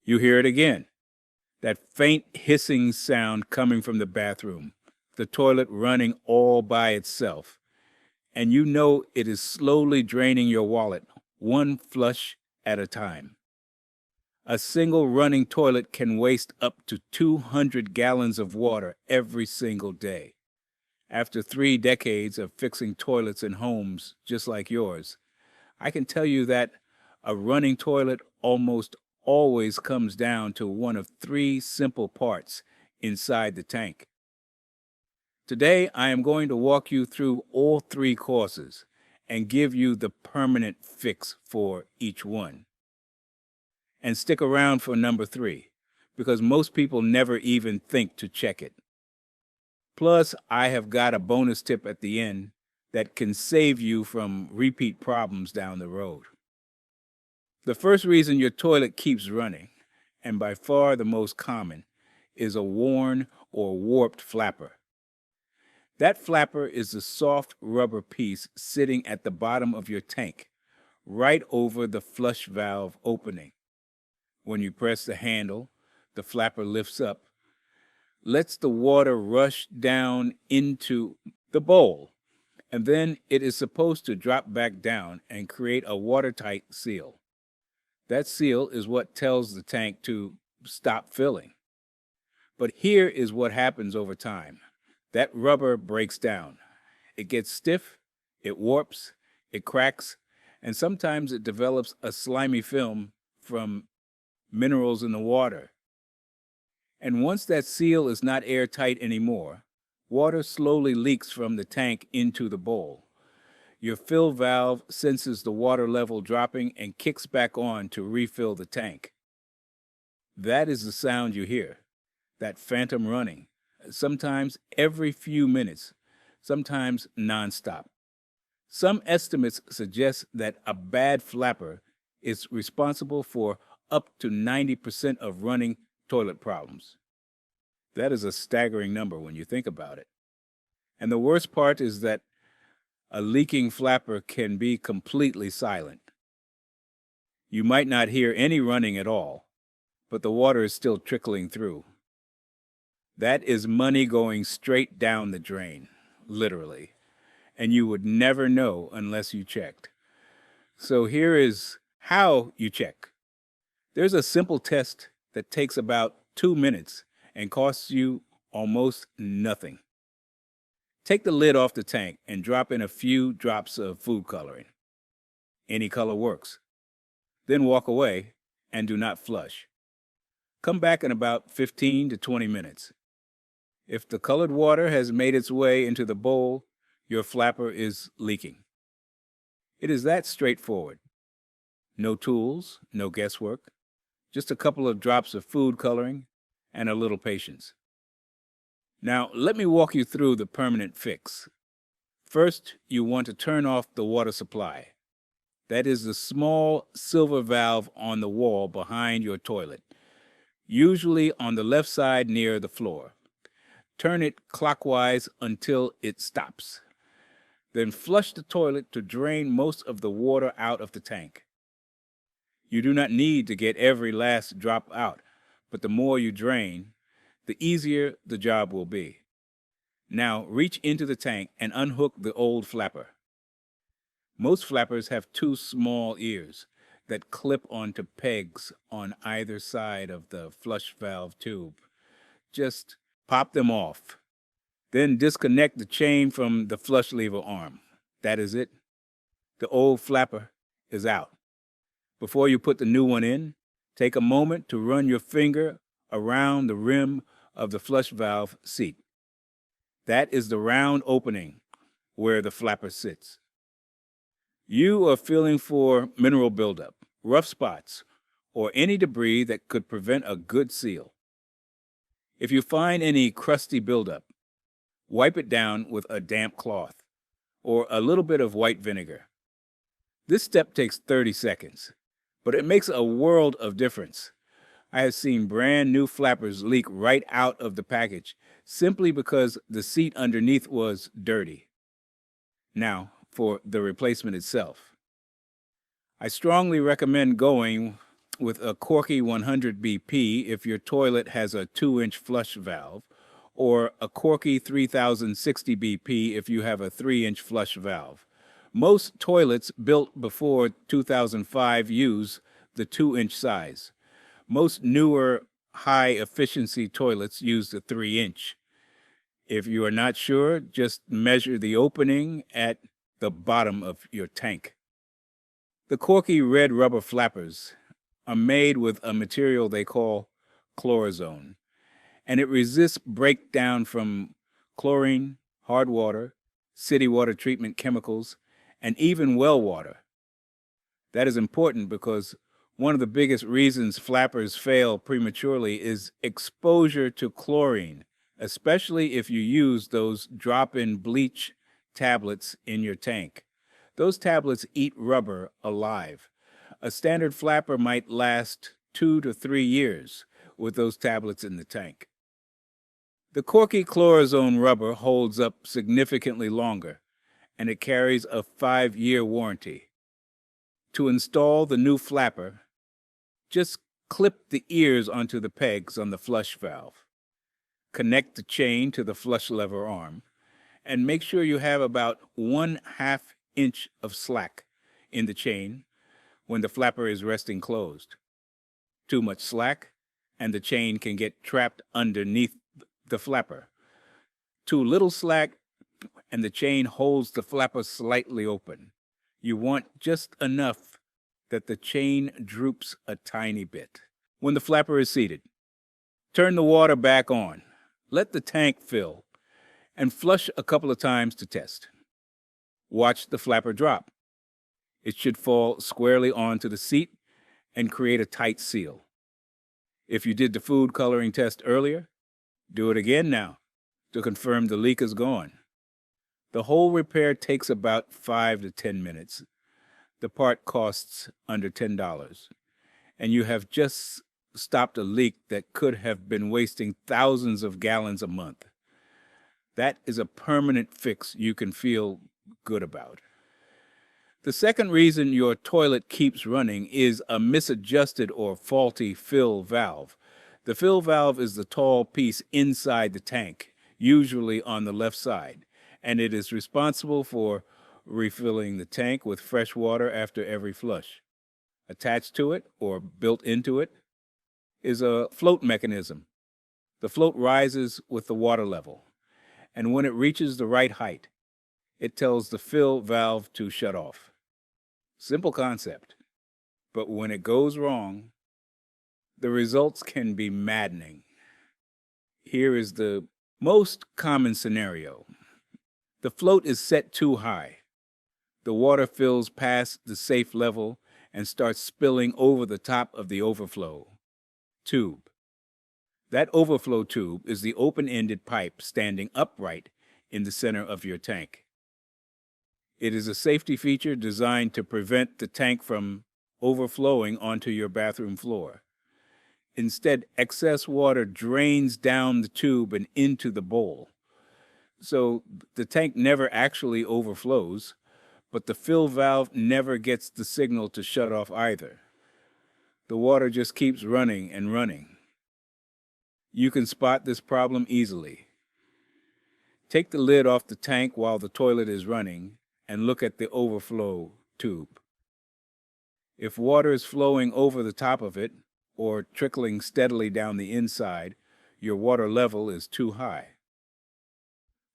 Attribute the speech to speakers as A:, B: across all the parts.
A: You hear it again, that faint hissing sound coming from the bathroom, the toilet running all by itself, and you know it is slowly draining your wallet, one flush at a time. A single running toilet can waste up to 200 gallons of water every single day. After 3 decades of fixing toilets in homes just like yours, I can tell you that a running toilet almost always comes down to one of three simple parts inside the tank. Today, I am going to walk you through all three courses and give you the permanent fix for each one. And stick around for number 3, because most people never even think to check it. Plus, I have got a bonus tip at the end that can save you from repeat problems down the road. The first reason your toilet keeps running, and by far the most common, is a worn or warped flapper. That flapper is the soft rubber piece sitting at the bottom of your tank, right over the flush valve opening. When you press the handle, the flapper lifts up, lets the water rush down into the bowl, and then it is supposed to drop back down and create a watertight seal. That seal is what tells the tank to stop filling. But here is what happens over time. That rubber breaks down. It gets stiff, it warps, it cracks, and sometimes it develops a slimy film from minerals in the water. And once that seal is not airtight anymore, water slowly leaks from the tank into the bowl. Your fill valve senses the water level dropping and kicks back on to refill the tank. That is the sound you hear, that phantom running, sometimes every few minutes, sometimes nonstop. Some estimates suggest that a bad flapper is responsible for up to 90% of running toilet problems. That is a staggering number when you think about it. And the worst part is that a leaking flapper can be completely silent. You might not hear any running at all, but the water is still trickling through. That is money going straight down the drain, literally, and you would never know unless you checked. So here is how you check. There's a simple test that takes about 2 minutes and costs you almost nothing. Take the lid off the tank and drop in a few drops of food coloring. Any color works. Then walk away and do not flush. Come back in about 15 to 20 minutes. If the colored water has made its way into the bowl, your flapper is leaking. It is that straightforward. No tools, no guesswork, just a couple of drops of food coloring and a little patience. Now, let me walk you through the permanent fix. First, you want to turn off the water supply. That is the small silver valve on the wall behind your toilet, usually on the left side near the floor. Turn it clockwise until it stops. Then flush the toilet to drain most of the water out of the tank. You do not need to get every last drop out, but the more you drain, the easier the job will be. Now reach into the tank and unhook the old flapper. Most flappers have 2 small ears that clip onto pegs on either side of the flush valve tube. Just pop them off. Then disconnect the chain from the flush lever arm. That is it. The old flapper is out. Before you put the new one in, take a moment to run your finger around the rim of the flush valve seat. That is the round opening where the flapper sits. You are feeling for mineral buildup, rough spots, or any debris that could prevent a good seal. If you find any crusty buildup, wipe it down with a damp cloth or a little bit of white vinegar. This step takes 30 seconds, but it makes a world of difference. I have seen brand new flappers leak right out of the package simply because the seat underneath was dirty. Now, for the replacement itself. I strongly recommend going with a Corky 100 BP if your toilet has a 2-inch flush valve, or a Corky 3060 BP if you have a 3-inch flush valve. Most toilets built before 2005 use the 2-inch size. Most newer high-efficiency toilets use the 3-inch. If you are not sure, just measure the opening at the bottom of your tank. The Corky red rubber flappers are made with a material they call chlorazone, and it resists breakdown from chlorine, hard water, city water treatment chemicals, and even well water. That is important because one of the biggest reasons flappers fail prematurely is exposure to chlorine, especially if you use those drop-in bleach tablets in your tank. Those tablets eat rubber alive. A standard flapper might last 2 to 3 years with those tablets in the tank. The Corky chlorazone rubber holds up significantly longer, and it carries a 5-year warranty. To install the new flapper, just clip the ears onto the pegs on the flush valve. Connect the chain to the flush lever arm, and make sure you have about 1/2 inch of slack in the chain when the flapper is resting closed. Too much slack, and the chain can get trapped underneath the flapper. Too little slack, and the chain holds the flapper slightly open. You want just enough that the chain droops a tiny bit. When the flapper is seated, turn the water back on. Let the tank fill, and flush a couple of times to test. Watch the flapper drop. It should fall squarely onto the seat and create a tight seal. If you did the food coloring test earlier, do it again now to confirm the leak is gone. The whole repair takes about 5 to 10 minutes. The part costs under $10, and you have just stopped a leak that could have been wasting thousands of gallons a month. That is a permanent fix you can feel good about. The second reason your toilet keeps running is a misadjusted or faulty fill valve. The fill valve is the tall piece inside the tank, usually on the left side, and it is responsible for refilling the tank with fresh water after every flush. Attached to it, or built into it, is a float mechanism. The float rises with the water level, and when it reaches the right height, it tells the fill valve to shut off. Simple concept, but when it goes wrong, the results can be maddening. Here is the most common scenario. The float is set too high. The water fills past the safe level and starts spilling over the top of the overflow tube. That overflow tube is the open-ended pipe standing upright in the center of your tank. It is a safety feature designed to prevent the tank from overflowing onto your bathroom floor. Instead, excess water drains down the tube and into the bowl. So the tank never actually overflows, but the fill valve never gets the signal to shut off either. The water just keeps running and running. You can spot this problem easily. Take the lid off the tank while the toilet is running and look at the overflow tube. If water is flowing over the top of it or trickling steadily down the inside, your water level is too high.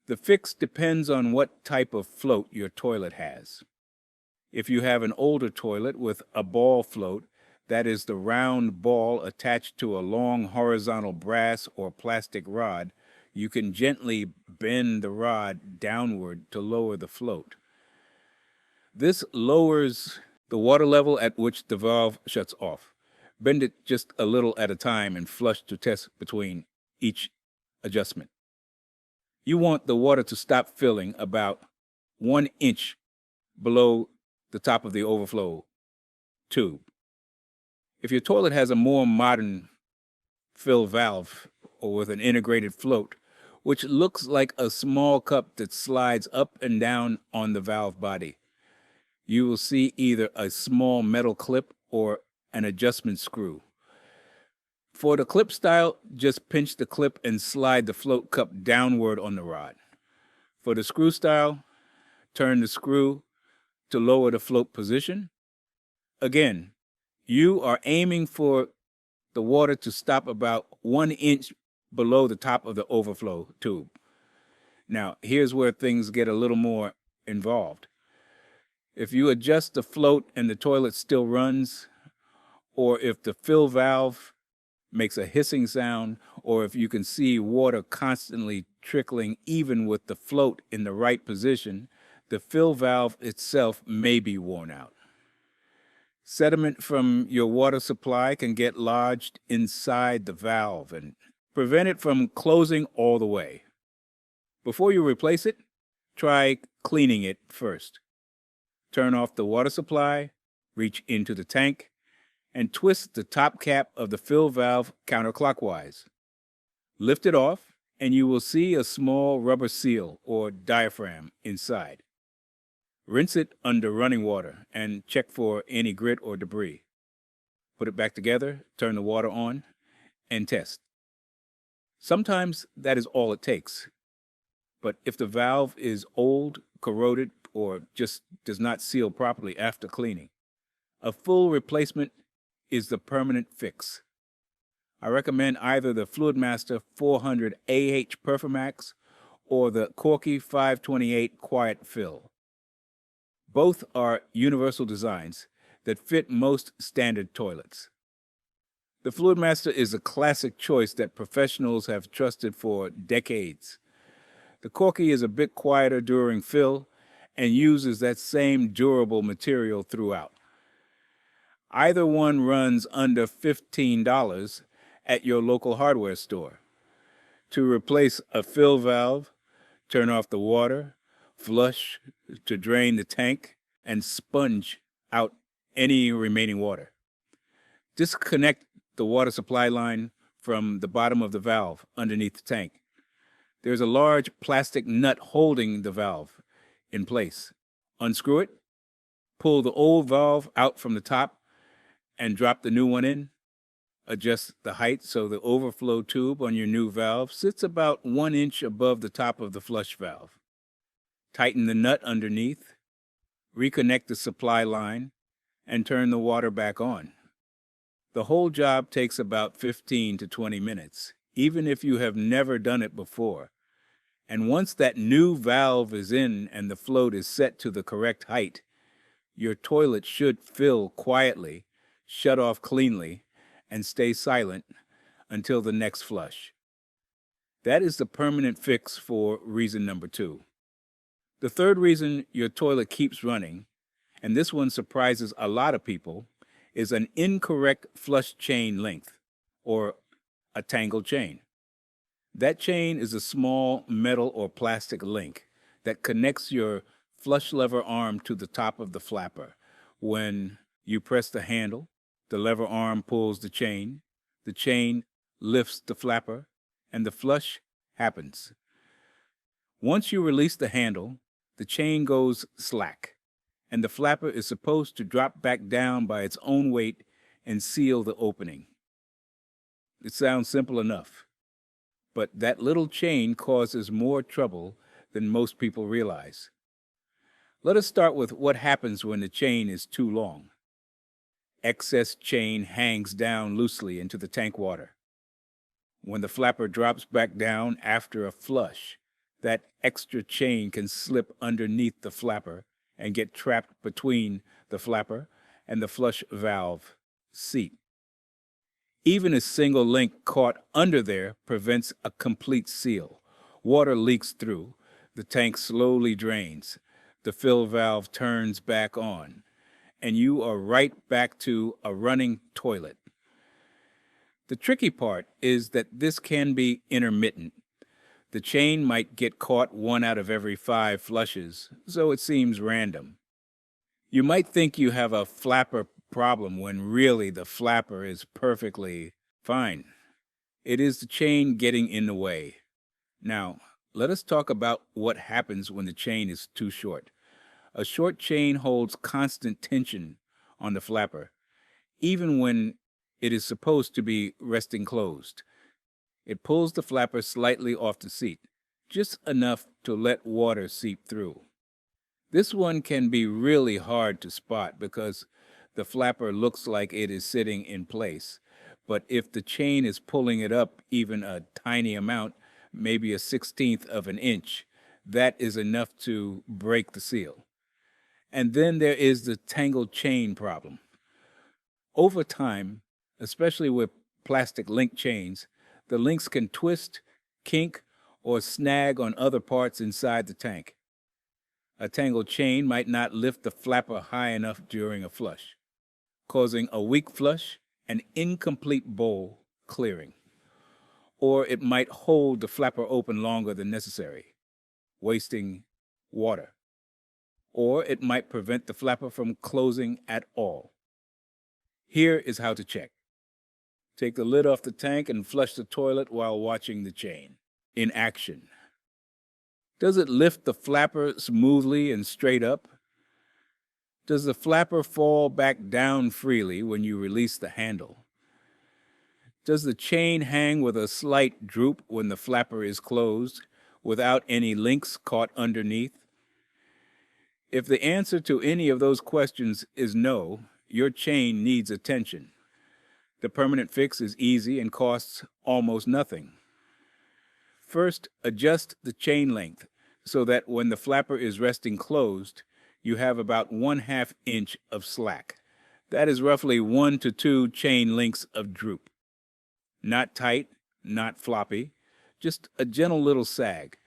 A: The fix depends on what type of float your toilet has. If you have an older toilet with a ball float, that is the round ball attached to a long horizontal brass or plastic rod, you can gently bend the rod downward to lower the float. This lowers the water level at which the valve shuts off. Bend it just a little at a time and flush to test between each adjustment. You want the water to stop filling about 1 inch below the top of the overflow tube. If your toilet has a more modern fill valve or with an integrated float, which looks like a small cup that slides up and down on the valve body, you will see either a small metal clip or an adjustment screw. For the clip style, just pinch the clip and slide the float cup downward on the rod. For the screw style, turn the screw to lower the float position. Again, you are aiming for the water to stop about 1 inch below the top of the overflow tube. Now, here's where things get a little more involved. If you adjust the float and the toilet still runs, or if the fill valve makes a hissing sound, or if you can see water constantly trickling even with the float in the right position, the fill valve itself may be worn out. Sediment from your water supply can get lodged inside the valve and prevent it from closing all the way. Before you replace it, try cleaning it first. Turn off the water supply, reach into the tank, and twist the top cap of the fill valve counterclockwise. Lift it off, and you will see a small rubber seal or diaphragm inside. Rinse it under running water and check for any grit or debris. Put it back together, turn the water on, and test. Sometimes that is all it takes. But if the valve is old, corroded, or just does not seal properly after cleaning, a full replacement is the permanent fix. I recommend either the Fluidmaster 400 AH Performax or the Corky 528 Quiet Fill. Both are universal designs that fit most standard toilets. The Fluidmaster is a classic choice that professionals have trusted for decades. The Corky is a bit quieter during fill and uses that same durable material throughout. Either one runs under $15 at your local hardware store. To replace a fill valve, turn off the water, flush to drain the tank, and sponge out any remaining water. Disconnect the water supply line from the bottom of the valve underneath the tank. There's a large plastic nut holding the valve in place. Unscrew it, pull the old valve out from the top, and drop the new one in. Adjust the height so the overflow tube on your new valve sits about 1 inch above the top of the flush valve. Tighten the nut underneath, reconnect the supply line, and turn the water back on. The whole job takes about 15 to 20 minutes, even if you have never done it before. And once that new valve is in and the float is set to the correct height, your toilet should fill quietly, shut off cleanly, and stay silent until the next flush. That is the permanent fix for reason number 2. The third reason your toilet keeps running, and this one surprises a lot of people, is an incorrect flush chain length, or a tangled chain. That chain is a small metal or plastic link that connects your flush lever arm to the top of the flapper. When you press the handle, the lever arm pulls the chain lifts the flapper, and the flush happens. Once you release the handle, the chain goes slack, and the flapper is supposed to drop back down by its own weight and seal the opening. It sounds simple enough, but that little chain causes more trouble than most people realize. Let us start with what happens when the chain is too long. Excess chain hangs down loosely into the tank water. When the flapper drops back down after a flush, that extra chain can slip underneath the flapper and get trapped between the flapper and the flush valve seat. Even a single link caught under there prevents a complete seal. Water leaks through, the tank slowly drains, the fill valve turns back on, and you are right back to a running toilet. The tricky part is that this can be intermittent. The chain might get caught 1 out of every 5 flushes, so it seems random. You might think you have a flapper problem when really the flapper is perfectly fine. It is the chain getting in the way. Now, let us talk about what happens when the chain is too short. A short chain holds constant tension on the flapper. even when it is supposed to be resting closed. It pulls the flapper slightly off the seat, just enough to let water seep through. This one can be really hard to spot because the flapper looks like it is sitting in place. But if the chain is pulling it up even a tiny amount, maybe a 16th of an inch, that is enough to break the seal. And then there is the tangled chain problem. Over time, especially with plastic link chains, the links can twist, kink, or snag on other parts inside the tank. A tangled chain might not lift the flapper high enough during a flush, causing a weak flush and incomplete bowl clearing. Or it might hold the flapper open longer than necessary, wasting water. Or it might prevent the flapper from closing at all. Here is how to check. Take the lid off the tank and flush the toilet while watching the chain. In action. Does it lift the flapper smoothly and straight up? Does the flapper fall back down freely when you release the handle? Does the chain hang with a slight droop when the flapper is closed, without any links caught underneath? If the answer to any of those questions is no, your chain needs attention. The permanent fix is easy and costs almost nothing. First, adjust the chain length so that when the flapper is resting closed, you have about 1/2 inch of slack. That is roughly 1 to 2 chain lengths of droop. Not tight, not floppy, just a gentle little sag.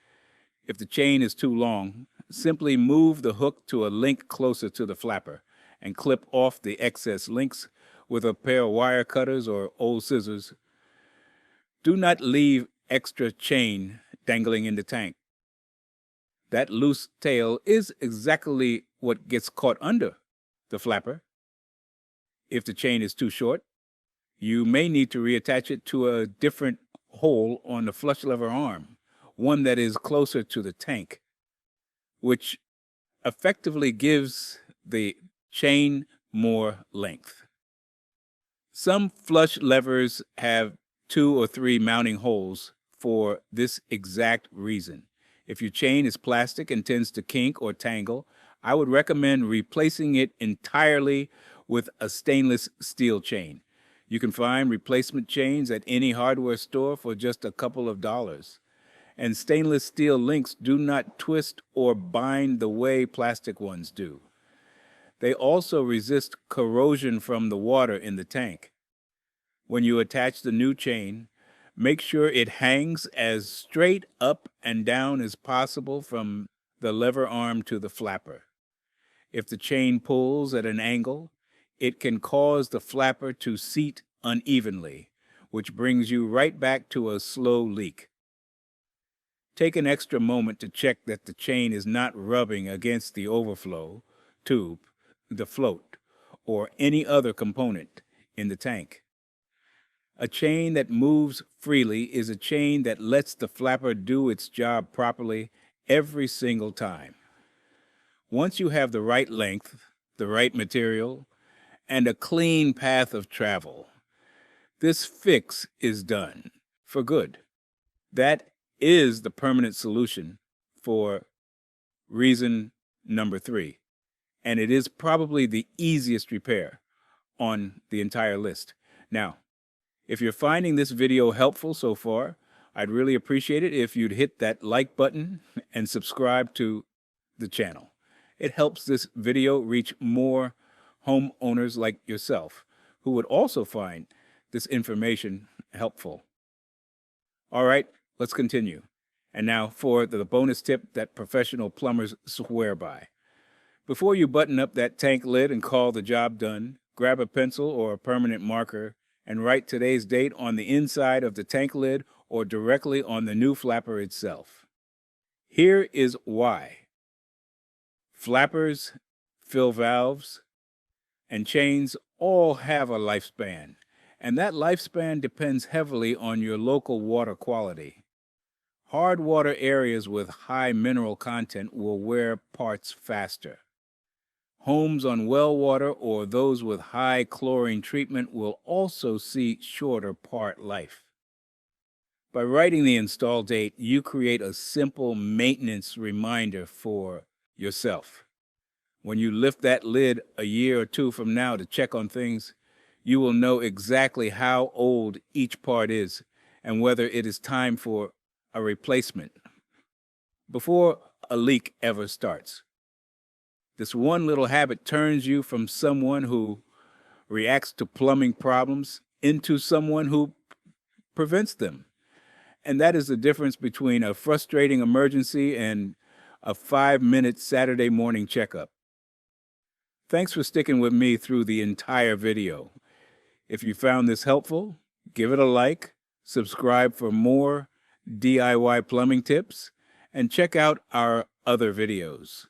A: If the chain is too long, simply move the hook to a link closer to the flapper and clip off the excess links with a pair of wire cutters or old scissors. Do not leave extra chain dangling in the tank. That loose tail is exactly what gets caught under the flapper. If the chain is too short, you may need to reattach it to a different hole on the flush lever arm, one that is closer to the tank, which effectively gives the chain more length. Some flush levers have 2 or 3 mounting holes for this exact reason. If your chain is plastic and tends to kink or tangle, I would recommend replacing it entirely with a stainless steel chain. You can find replacement chains at any hardware store for just a couple of dollars. And stainless steel links do not twist or bind the way plastic ones do. They also resist corrosion from the water in the tank. When you attach the new chain, make sure it hangs as straight up and down as possible from the lever arm to the flapper. If the chain pulls at an angle, it can cause the flapper to seat unevenly, which brings you right back to a slow leak. Take an extra moment to check that the chain is not rubbing against the overflow, tube, the float, or any other component in the tank. A chain that moves freely is a chain that lets the flapper do its job properly every single time. Once you have the right length, the right material, and a clean path of travel, this fix is done for good. That is the permanent solution for reason number 3, and it is probably the easiest repair on the entire list. Now, if you're finding this video helpful so far, I'd really appreciate it if you'd hit that like button and subscribe to the channel. It helps this video reach more homeowners like yourself who would also find this information helpful. All right, let's continue. And now for the bonus tip that professional plumbers swear by. Before you button up that tank lid and call the job done, grab a pencil or a permanent marker and write today's date on the inside of the tank lid or directly on the new flapper itself. Here is why. Flappers, fill valves, and chains all have a lifespan, and that lifespan depends heavily on your local water quality. Hard water areas with high mineral content will wear parts faster. Homes on well water or those with high chlorine treatment will also see shorter part life. By writing the install date, you create a simple maintenance reminder for yourself. When you lift that lid a year or two from now to check on things, you will know exactly how old each part is and whether it is time for a replacement before a leak ever starts. This one little habit turns you from someone who reacts to plumbing problems into someone who prevents them. And that is the difference between a frustrating emergency and a 5-minute Saturday morning checkup. Thanks for sticking with me through the entire video. If you found this helpful, give it a like, subscribe for more DIY plumbing tips, and check out our other videos.